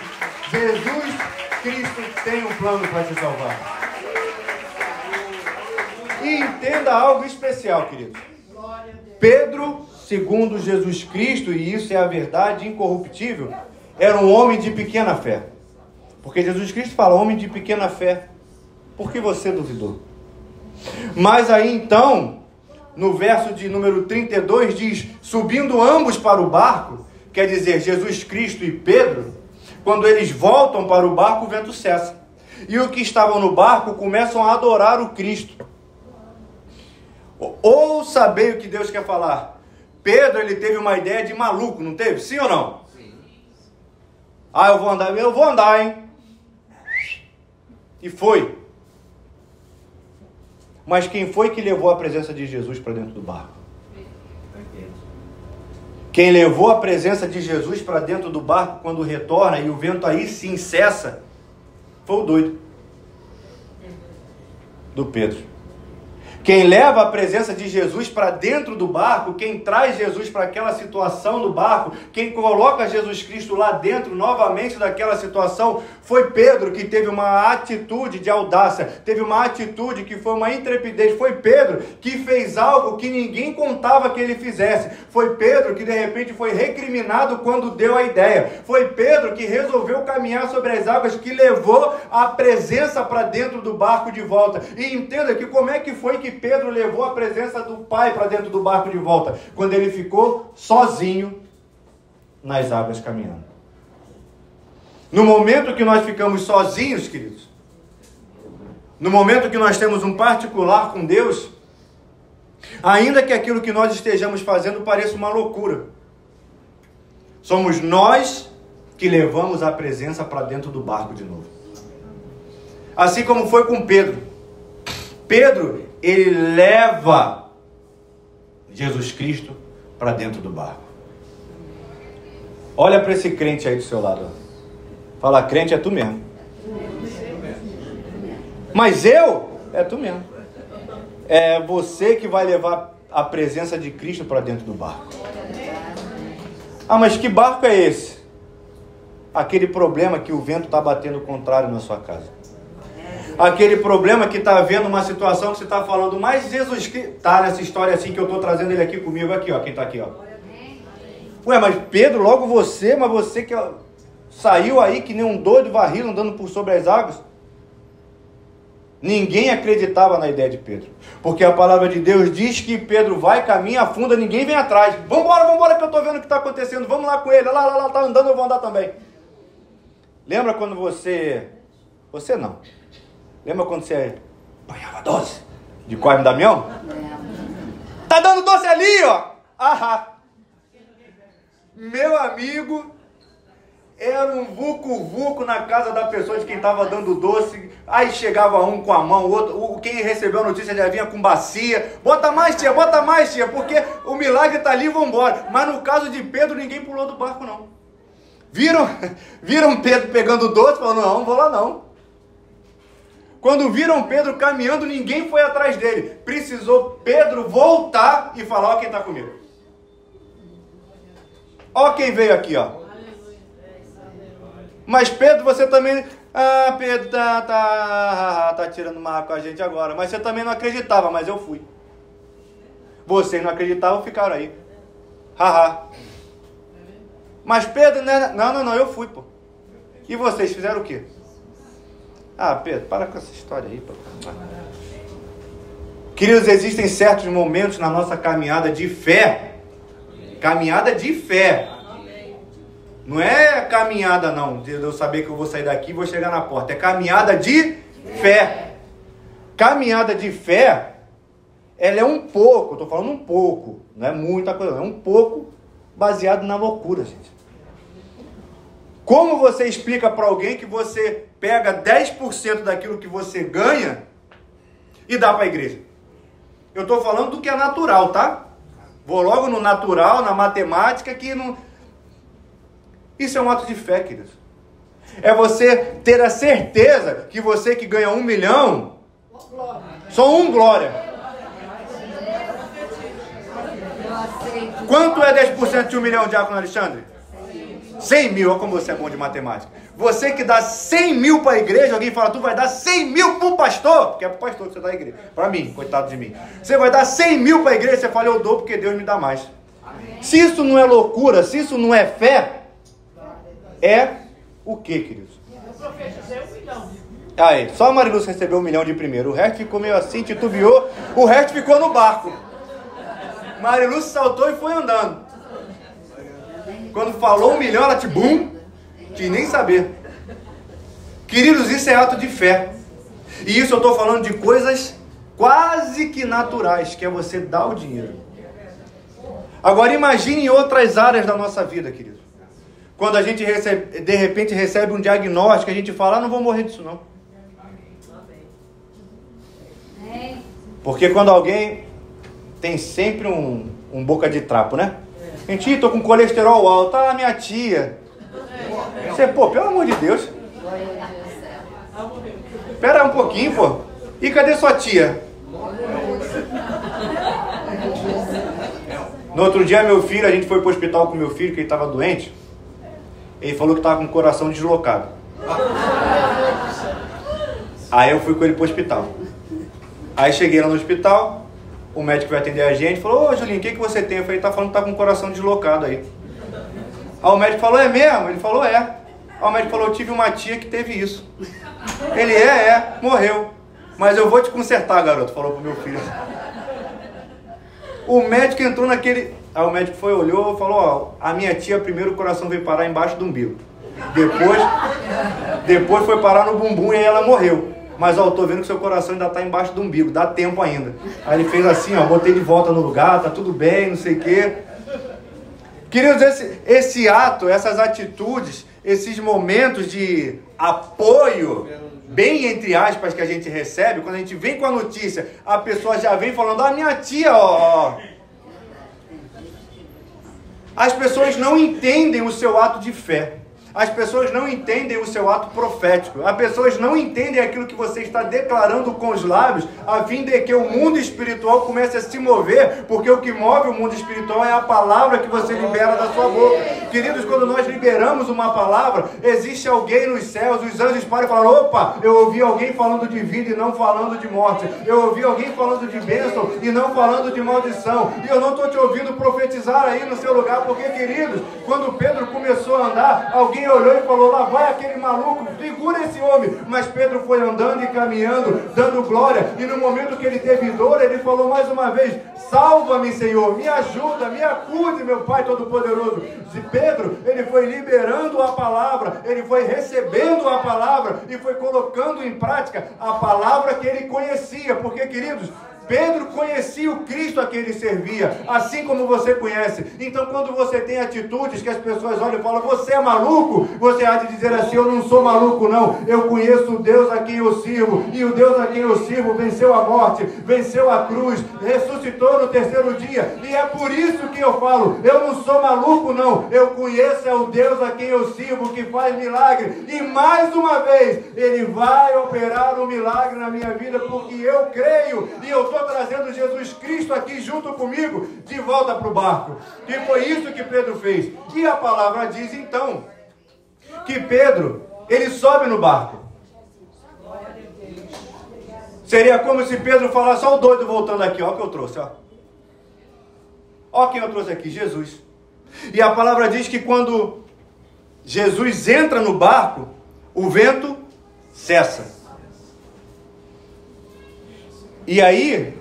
Jesus Cristo tem um plano para te salvar. E entenda algo especial, querido. Pedro, segundo Jesus Cristo, e isso é a verdade incorruptível, era um homem de pequena fé. Porque Jesus Cristo fala, homem de pequena fé, por que você duvidou? Mas aí então, no verso de número 32, diz, subindo ambos para o barco, quer dizer, Jesus Cristo e Pedro, quando eles voltam para o barco, o vento cessa. E os que estavam no barco começam a adorar o Cristo. Ouça bem o que Deus quer falar. Pedro, ele teve uma ideia de maluco, não teve? Sim ou não? Sim. Ah, eu vou andar, hein? E foi. Mas quem foi que levou a presença de Jesus para dentro do barco? Quem levou a presença de Jesus para dentro do barco quando retorna e o vento aí sim cessa, foi o doido do Pedro. Quem leva a presença de Jesus para dentro do barco, quem traz Jesus para aquela situação do barco, quem coloca Jesus Cristo lá dentro novamente daquela situação, foi Pedro, que teve uma atitude de audácia, teve uma atitude que foi uma intrepidez. Foi Pedro que fez algo que ninguém contava que ele fizesse. Foi Pedro que de repente foi recriminado quando deu a ideia. Foi Pedro que resolveu caminhar sobre as águas, que levou a presença para dentro do barco de volta. E entenda que como é que foi que Pedro levou a presença do Pai para dentro do barco de volta? Quando ele ficou sozinho nas águas caminhando. No momento que nós ficamos sozinhos, queridos, no momento que nós temos um particular com Deus, ainda que aquilo que nós estejamos fazendo pareça uma loucura, somos nós que levamos a presença para dentro do barco de novo. Assim como foi com Pedro. Pedro, ele leva Jesus Cristo para dentro do barco. Olha para esse crente aí do seu lado. Fala, crente é tu mesmo. Mas eu? É tu mesmo. É você que vai levar a presença de Cristo para dentro do barco. Ah, mas que barco é esse? Aquele problema que o vento está batendo contrário na sua casa. Aquele problema que está havendo uma situação que você está falando, mas Jesus Cristo está nessa história assim que eu estou trazendo ele aqui comigo, aqui ó, quem está aqui ó. Ué, mas Pedro, logo você, mas você que saiu aí que nem um doido varrido andando por sobre as águas. Ninguém acreditava na ideia de Pedro, porque a palavra de Deus diz que Pedro vai, caminha, afunda, ninguém vem atrás. Vambora que eu estou vendo o que está acontecendo, vamos lá com ele, lá, está andando, eu vou andar também. Lembra quando você não, lembra quando você apanhava doce de Cosme e Damião? Tá dando doce ali, ó. Ahá. Meu amigo, era um vucu-vucu na casa da pessoa de quem estava dando doce. Aí chegava um com a mão, o outro, quem recebeu a notícia já vinha com bacia. Bota mais, tia, porque o milagre está ali, vambora. Mas no caso de Pedro, ninguém pulou do barco, não. Viram Pedro pegando doce, falaram, não vou lá não. Quando viram Pedro caminhando, ninguém foi atrás dele. Precisou Pedro voltar e falar, ó quem está comigo. Ó quem veio aqui, ó. Mas Pedro, você também... Ah, Pedro tá tirando uma com a gente agora. Mas você também não acreditava, mas eu fui. Vocês não acreditavam, ficaram aí. Haha. Mas Pedro, né? Não, eu fui, pô. E vocês fizeram o quê? Ah, Pedro, para com essa história aí, pô. Queridos, existem certos momentos na nossa caminhada de fé. Caminhada de fé. Não é caminhada não, de eu saber que eu vou sair daqui e vou chegar na porta. É caminhada de fé. Caminhada de fé, ela é um pouco, eu estou falando um pouco, não é muita coisa, é um pouco baseado na loucura, gente. Como você explica para alguém que você pega 10% daquilo que você ganha e dá para a igreja? Eu estou falando do que é natural, tá? Vou logo no natural, na matemática, que não... Isso é um ato de fé, queridos. É você ter a certeza que você que ganha 1 milhão, só um glória. Quanto é 10% de 1 milhão, Diácono Alexandre? 100 mil, olha como você é bom de matemática. Você que dá 100 mil para a igreja, alguém fala, tu vai dar 100 mil para o pastor, porque é para o pastor que você dá a igreja. Para mim, coitado de mim. Você vai dar 100 mil para a igreja, você fala, eu dou porque Deus me dá mais. Amém. Se isso não é loucura, se isso não é fé, é o que, queridos? Eu profetizei 1 milhão. Aí, só a Mariluz recebeu 1 milhão de primeiro. O resto ficou meio assim, titubeou. O resto ficou no barco. Mariluz saltou e foi andando. Quando falou 1 milhão, ela bum, quis nem saber. Queridos, isso é ato de fé. E isso eu estou falando de coisas quase que naturais, que é você dar o dinheiro. Agora imagine em outras áreas da nossa vida, queridos. Quando a gente de repente recebe um diagnóstico, a gente fala, não vou morrer disso não. Porque quando alguém tem sempre um boca de trapo, né? Gente, tô com colesterol alto. Ah, minha tia. Você, pô, pelo amor de Deus. Espera um pouquinho, pô. E cadê sua tia? No outro dia, meu filho, a gente foi pro hospital com meu filho, que ele estava doente. Ele falou que estava com o coração deslocado. Aí eu fui com ele pro hospital. Aí cheguei lá no hospital, o médico que vai atender a gente falou, ô Julinho, o que você tem? Eu falei, tá falando que tá com o coração deslocado aí. Aí o médico falou, é mesmo? Ele falou, é. Aí o médico falou, eu tive uma tia que teve isso. Ele, morreu. Mas eu vou te consertar, garoto, falou pro meu filho. O médico entrou naquele... Aí o médico foi, olhou e falou, ó, a minha tia primeiro o coração veio parar embaixo do umbigo. Depois foi parar no bumbum e aí ela morreu. Mas ó, eu tô vendo que seu coração ainda tá embaixo do umbigo, dá tempo ainda. Aí ele fez assim, ó, botei de volta no lugar, tá tudo bem, não sei o quê. Queridos, esse ato, essas atitudes, esses momentos de apoio, bem entre aspas, que a gente recebe, quando a gente vem com a notícia, a pessoa já vem falando, ah, minha tia, ó. As pessoas não entendem o seu ato de fé. As pessoas não entendem o seu ato profético. As pessoas não entendem aquilo que você está declarando com os lábios, a fim de que o mundo espiritual comece a se mover, porque o que move o mundo espiritual é a palavra que você libera da sua boca. Queridos, quando nós liberamos uma palavra, existe alguém nos céus, os anjos param e falam, opa, eu ouvi alguém falando de vida e não falando de morte. Eu ouvi alguém falando de bênção e não falando de maldição. E eu não estou te ouvindo profetizar aí no seu lugar, porque, queridos, quando Pedro começou a andar, alguém olhou e falou, lá vai aquele maluco, segura esse homem. Mas Pedro foi andando e caminhando, dando glória, e no momento que ele teve dor, ele falou mais uma vez, salva-me, Senhor, me ajuda, me acude, meu Pai Todo-Poderoso. E Pedro, ele foi liberando a palavra, ele foi recebendo a palavra e foi colocando em prática a palavra que ele conhecia, porque, queridos, Pedro conhecia o Cristo a quem ele servia, assim como você conhece. Então, quando você tem atitudes que as pessoas olham e falam, você é maluco? Você há de dizer assim, eu não sou maluco não, eu conheço o Deus a quem eu sirvo, e o Deus a quem eu sirvo venceu a morte, venceu a cruz, ressuscitou no terceiro dia, e é por isso que eu falo, eu não sou maluco não, eu conheço é o Deus a quem eu sirvo, que faz milagre, e mais uma vez, Ele vai operar um milagre na minha vida, porque eu creio, e eu estou trazendo Jesus Cristo aqui junto comigo, de volta para o barco. E foi isso que Pedro fez. E a palavra diz então, que Pedro, ele sobe no barco. Seria como se Pedro falasse, ó o doido voltando aqui, ó o que eu trouxe, ó. Ó quem eu trouxe aqui, Jesus. E a palavra diz que quando Jesus entra no barco, o vento cessa. E aí,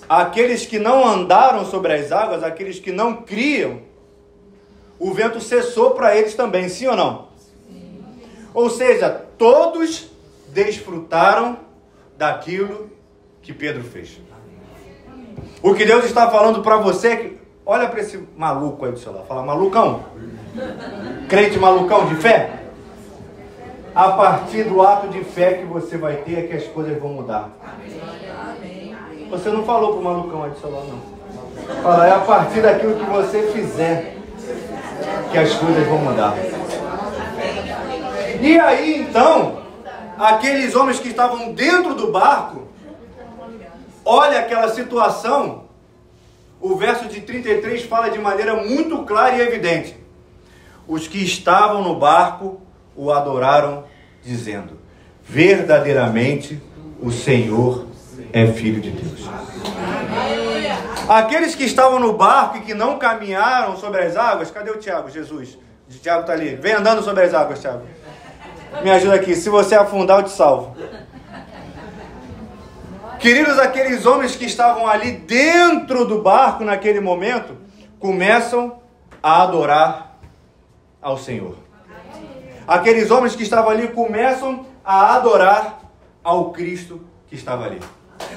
aqueles que não andaram sobre as águas, aqueles que não criam, o vento cessou para eles também, sim ou não? Sim. Ou seja, todos desfrutaram daquilo que Pedro fez. O que Deus está falando para você é que, olha para esse maluco aí do seu lado, fala, malucão, crente malucão de fé, a partir do ato de fé que você vai ter é que as coisas vão mudar. Você não falou pro malucão aí do seu lado, não. Fala, é a partir daquilo que você fizer que as coisas vão mudar. E aí, então, aqueles homens que estavam dentro do barco, olha aquela situação, o verso de 33 fala de maneira muito clara e evidente. Os que estavam no barco o adoraram, dizendo, verdadeiramente o Senhor é Filho de Deus. Aqueles que estavam no barco e que não caminharam sobre as águas, cadê o Tiago, Jesus? O Tiago está ali, vem andando sobre as águas, Tiago. Me ajuda aqui, se você afundar eu te salvo. Queridos, aqueles homens que estavam ali dentro do barco naquele momento, começam a adorar ao Senhor. Aqueles homens que estavam ali começam a adorar ao Cristo que estava ali.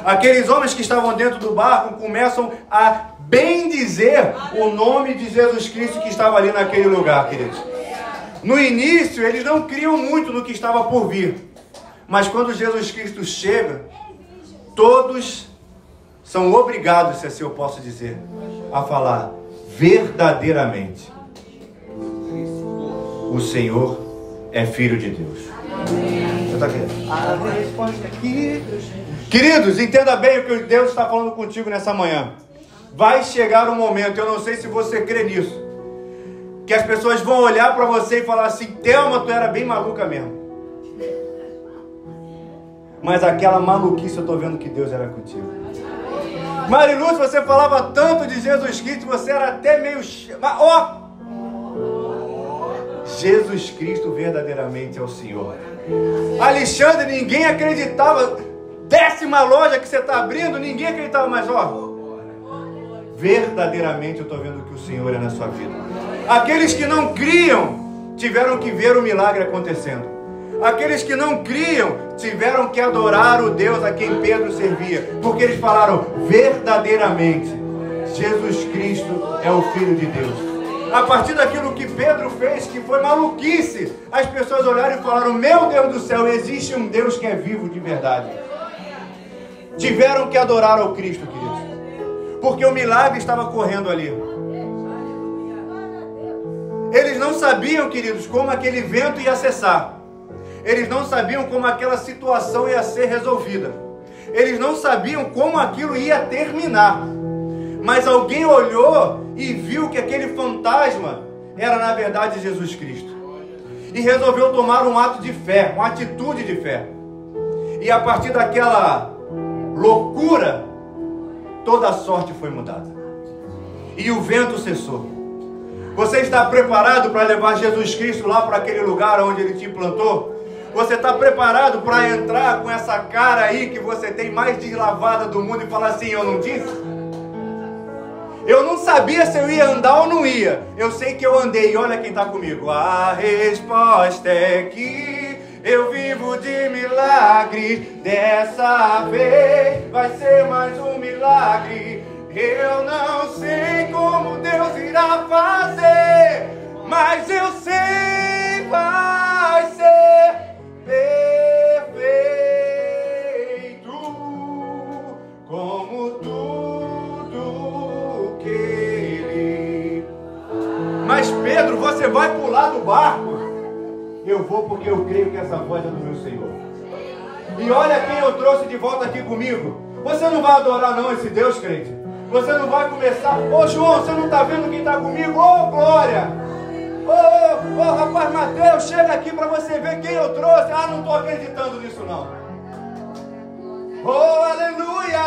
Aqueles homens que estavam dentro do barco começam a bendizer o nome de Jesus Cristo que estava ali naquele lugar, queridos. No início, eles não criam muito no que estava por vir. Mas quando Jesus Cristo chega, todos são obrigados, se assim eu posso dizer, a falar verdadeiramente. O Senhor é Filho de Deus. Você está aqui? A resposta aqui. Queridos, entenda bem o que Deus está falando contigo nessa manhã. Vai chegar um momento, eu não sei se você crê nisso, que as pessoas vão olhar para você e falar assim, Thelma, tu era bem maluca mesmo. Mas aquela maluquice eu estou vendo que Deus era contigo. Mariluz, você falava tanto de Jesus Cristo, você era até meio... Ó! Jesus Cristo verdadeiramente é o Senhor. Alexandre, ninguém acreditava. 10ª loja que você está abrindo, ninguém acreditava mais, ó. verdadeiramente eu estou vendo que o Senhor é na sua vida. Aqueles que não criam tiveram que ver o milagre acontecendo. Aqueles que não criam tiveram que adorar o Deus a quem Pedro servia, porque eles falaram: verdadeiramente Jesus Cristo é o Filho de Deus. A partir daquilo que Pedro fez, que foi maluquice, as pessoas olharam e falaram: meu Deus do céu, existe um Deus que é vivo de verdade. Tiveram que adorar ao Cristo, queridos, porque o milagre estava correndo ali. Eles não sabiam, queridos, como aquele vento ia cessar. Eles não sabiam como aquela situação ia ser resolvida. Eles não sabiam como aquilo ia terminar. Mas alguém olhou e viu que aquele fantasma era, na verdade, Jesus Cristo. E resolveu tomar um ato de fé, uma atitude de fé. E a partir daquela loucura, toda a sorte foi mudada. E o vento cessou. Você está preparado para levar Jesus Cristo lá para aquele lugar onde Ele te plantou? Você está preparado para entrar com essa cara aí que você tem mais deslavada do mundo e falar assim: eu não disse? Eu não sabia se eu ia andar ou não ia. Eu sei que eu andei e olha quem está comigo. A resposta é que eu vivo de milagre. Dessa vez vai ser mais um milagre. Eu não sei como Deus irá fazer, mas eu sei vai ser perfeito, como tudo que Ele. Mas Pedro, você vai pular do barco? Eu vou porque eu creio que essa voz é do meu Senhor. E olha quem eu trouxe de volta aqui comigo. Você não vai adorar não esse Deus, crente. Você não vai começar: ô João, você não está vendo quem está comigo? Ô Glória! Ô rapaz Mateus, chega aqui para você ver quem eu trouxe. Ah, não estou acreditando nisso não. Oh, aleluia!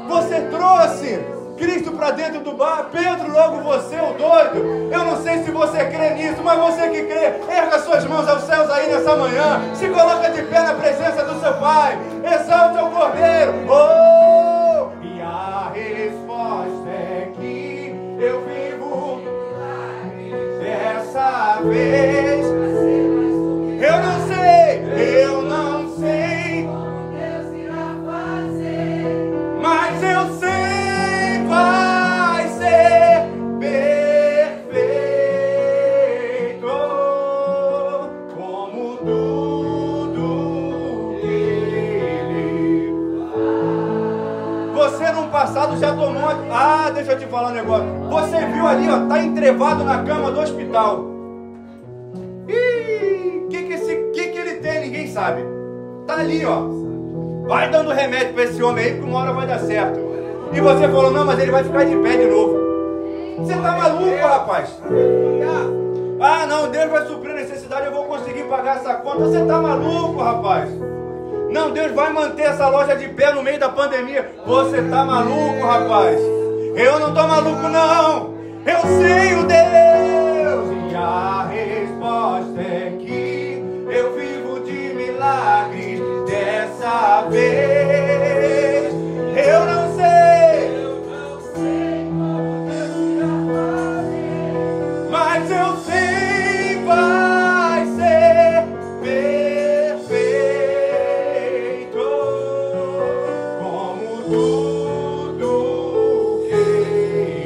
Você trouxe Cristo para dentro do bar. Pedro, logo você, o doido. Eu não sei se você crê nisso, mas você que crê, erga suas mãos aos céus aí nessa manhã. Se coloca de pé na presença do seu Pai. Exalta o Cordeiro. Oh! E a resposta é que eu vivo dessa vez. Eu não sei mas eu sei vai ser perfeito, como tudo que Ele faz. Você no passado já tomou... Ah, deixa eu te falar um negócio. Você viu ali, ó, tá entrevado na cama do hospital. Ih, que ele tem, ninguém sabe. Tá ali, ó. Vai dando remédio para esse homem aí, que uma hora vai dar certo. E você falou: não, mas ele vai ficar de pé de novo. Você tá maluco, rapaz? Ah, não, Deus vai suprir a necessidade, eu vou conseguir pagar essa conta. Você tá maluco, rapaz? Não, Deus vai manter essa loja de pé no meio da pandemia. Você tá maluco, rapaz? Eu não tô maluco, não. Eu sei o Deus. E a resposta é que eu vivo de milagres. Dessa vez eu não sei como Deus irá fazer, mas eu sei vai ser perfeito, como tudo que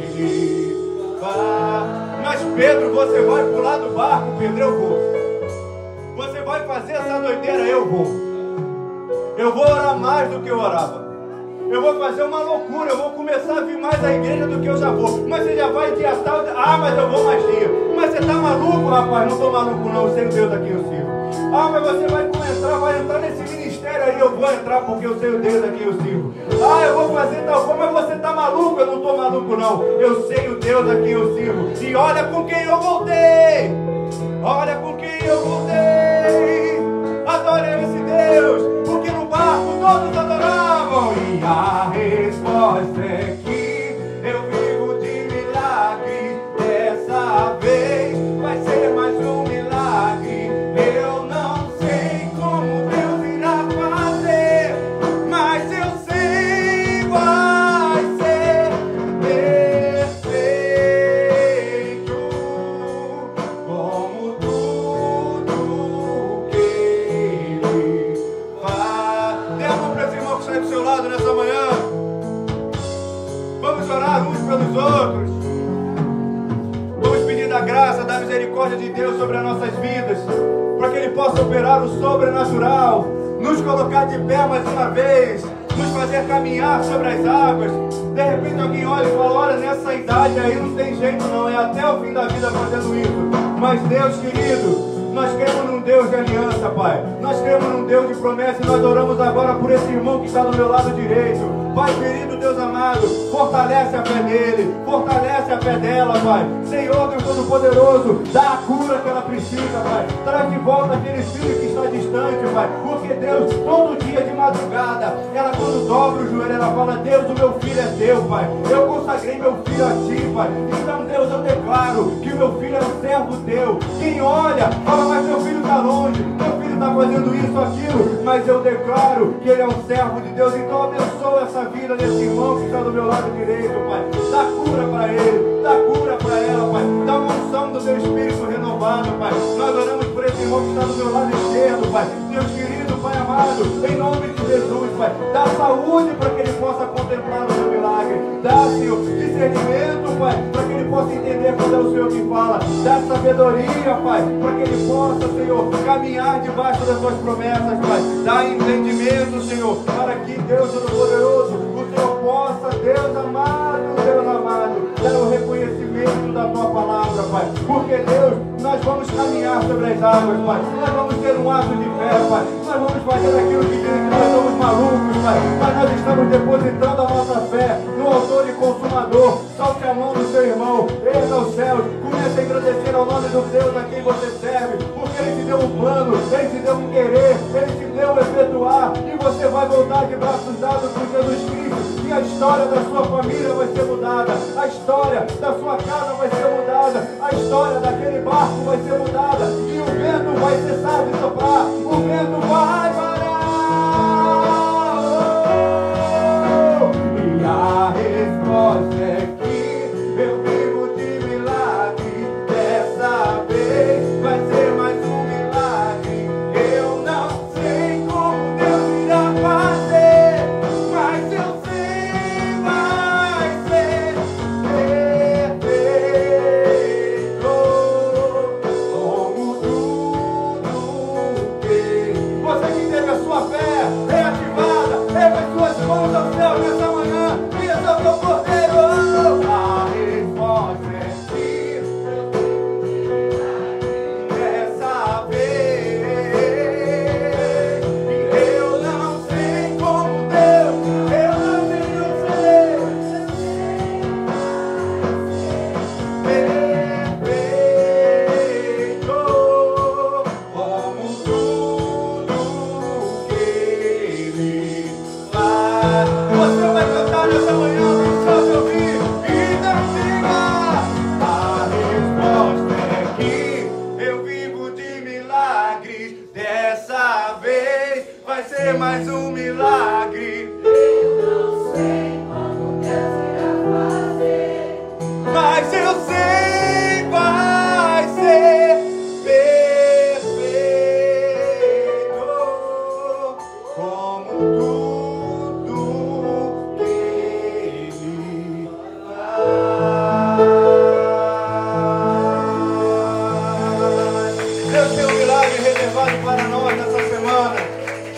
Ele faz. Mas Pedro, você vai pular do barco? Pedro, eu vou. Você vai fazer essa doideira? Eu vou. Eu vou orar mais do que eu orava. Eu vou fazer uma loucura. Eu vou começar a vir mais à igreja do que eu já vou. Mas você já vai dia tal. Ah, mas eu vou mais dia. Mas você tá maluco, rapaz? Não tô maluco não. Eu sei o Deus aqui eu sirvo. Ah, mas você vai entrar nesse ministério aí. Eu vou entrar porque eu sei o Deus aqui eu sirvo. Ah, eu vou fazer tal coisa. Mas você tá maluco? Eu não tô maluco não. Eu sei o Deus aqui eu sirvo. E olha com quem eu voltei. Olha com quem eu voltei. Adorei esse Deus. Porque no barco todos adoravam. E a resposta é que eu vivo de milagre. Dessa vez vai ser mais um milagre. Eu não sei como Deus irá fazer, mas eu sei vai ser possa operar o sobrenatural, nos colocar de pé mais uma vez, nos fazer caminhar sobre as águas. De repente alguém olha e fala: olha, nessa idade aí não tem jeito não, é até o fim da vida fazendo isso. Mas Deus querido, nós cremos num Deus de aliança, Pai. Nós cremos num Deus de promessa e nós oramos agora por esse irmão que está do meu lado direito. Pai querido, Deus amado, fortalece a fé dele, fortalece a fé dela, Pai. Senhor, Deus Todo-Poderoso, dá a cura que ela precisa, Pai. Traz de volta aquele filho que está distante, Pai. Porque Deus, todo dia de madrugada, ela quando dobra o joelho, ela fala: Deus, o meu filho é teu, Pai. Eu consagrei meu filho a ti, Pai. Então, Deus, eu declaro que o meu filho é um servo teu. Quem olha, fala: mas meu filho está longe, meu filho está fazendo isso, aquilo. Mas eu declaro que ele é um servo de Deus. Então abençoa essa vida desse irmão que está do meu lado direito, Pai. Dá cura para ele, dá cura para ela, Pai. Dá uma unção do teu Espírito renovado, Pai. Nós oramos por esse irmão que está do meu lado esquerdo, Pai. Deus querido, Pai amado, em nome de Jesus, Pai. Dá saúde para que ele possa contemplar o teu milagre. Dá, Senhor, discernimento, Pai, para que ele possa entender quando é o Senhor que fala. Dá sabedoria, Pai, para que ele possa, Senhor, caminhar debaixo das tuas promessas, Pai. Dá entendimento, Senhor, para que Deus Todo-Poderoso, o Senhor possa, Deus amado, dar o reconhecimento da tua palavra, Pai. Porque, Deus, nós vamos caminhar sobre as águas, Pai. Nós vamos ter um ato de fé, Pai. Nós vamos fazer aquilo que dizem que nós somos malucos, Pai. Mas nós estamos depositando a nossa fé no autor e consumador. Solte a mão do seu irmão, erga aos céus, comece a agradecer ao nome do Deus a quem você serve, porque Ele te deu um plano, Ele te deu um querer, Ele te deu um efetuar, e você vai voltar de braços dados com Jesus Cristo, e a história da sua família vai ser mudada, a história da sua casa vai ser mudada, a história daquele barco vai ser mudada, e o vento vai cessar de soprar, o vento vai parar. E a resposta é que eu vivo de milagre. Dessa vez vai ser mais um milagre. Eu não sei como Deus irá fazer, mas eu sei vai ser perfeito. Como tudo que você que teve a sua fé reativada, erga as suas mãos ao céu nessa manhã e exalta o Cordeiro. A resposta é sim. Dessa vez eu não sei como Deus, eu não sei perfeito, como tudo que Ele faz. Você vai cantar nessa manhã, só te ouvir e não diga. A resposta é que eu vivo de milagres. Dessa vez vai ser mais um milagre. Eu não sei como Deus irá fazer, mas eu sei vai ser perfeito, como tudo que Ele faz. Deus tem um milagre reservado para nós nessa semana.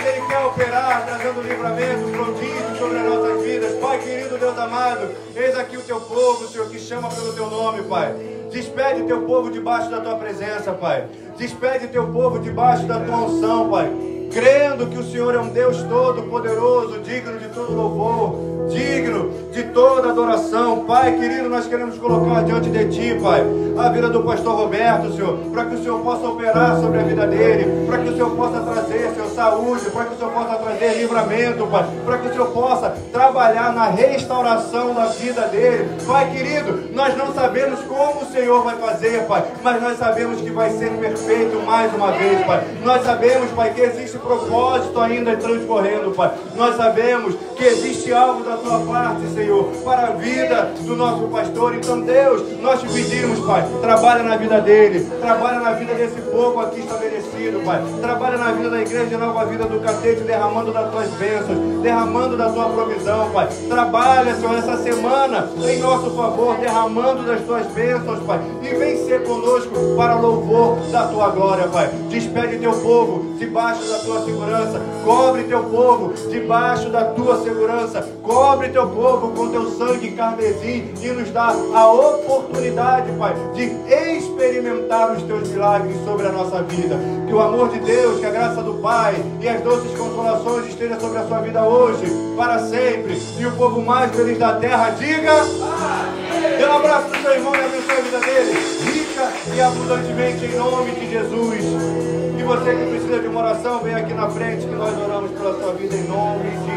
Ele quer operar, trazendo livramento, prodígio sobre as nossas vidas. Pai querido, Deus amado, eis aqui o teu povo, Senhor, que chama pelo teu nome, Pai. Despede teu povo debaixo da tua presença, Pai. Despede teu povo debaixo da tua unção, Pai. Crendo que o Senhor é um Deus todo-poderoso, digno de todo louvor, digno de toda adoração. Pai querido, nós queremos colocar diante de Ti, Pai, a vida do pastor Roberto, Senhor, para que o Senhor possa operar sobre a vida dele, para que o Senhor possa trazer, Senhor, saúde, para que o Senhor possa trazer livramento, Pai, para que o Senhor possa trabalhar na restauração da vida dele. Pai querido, nós não sabemos como o Senhor vai fazer, Pai, mas nós sabemos que vai ser perfeito mais uma vez, Pai. Nós sabemos, Pai, que existe propósito ainda transcorrendo, Pai. Nós sabemos que existe algo da tua parte, Senhor. Senhor, para a vida do nosso pastor. Então, Deus, nós te pedimos, Pai, trabalha na vida dele, trabalha na vida desse povo aqui estabelecido, Pai, trabalha na vida da igreja de Nova Vida do Catete, derramando das tuas bênçãos, derramando da tua provisão, Pai. Trabalha, Senhor, essa semana em nosso favor, derramando das tuas bênçãos, Pai, e vem ser conosco para louvor da tua glória, Pai. Despede teu povo debaixo da tua segurança, cobre teu povo debaixo da tua segurança, cobre teu povo com teu sangue carmesim e nos dá a oportunidade, Pai, de experimentar os teus milagres sobre a nossa vida. Que o amor de Deus, que a graça do Pai e as doces consolações estejam sobre a sua vida hoje, para sempre. E o povo mais feliz da terra diga amém. Dê um abraço para o seu irmão e abençoe a vida dele, rica e abundantemente, em nome de Jesus. E você que precisa de uma oração, vem aqui na frente que nós oramos pela sua vida em nome de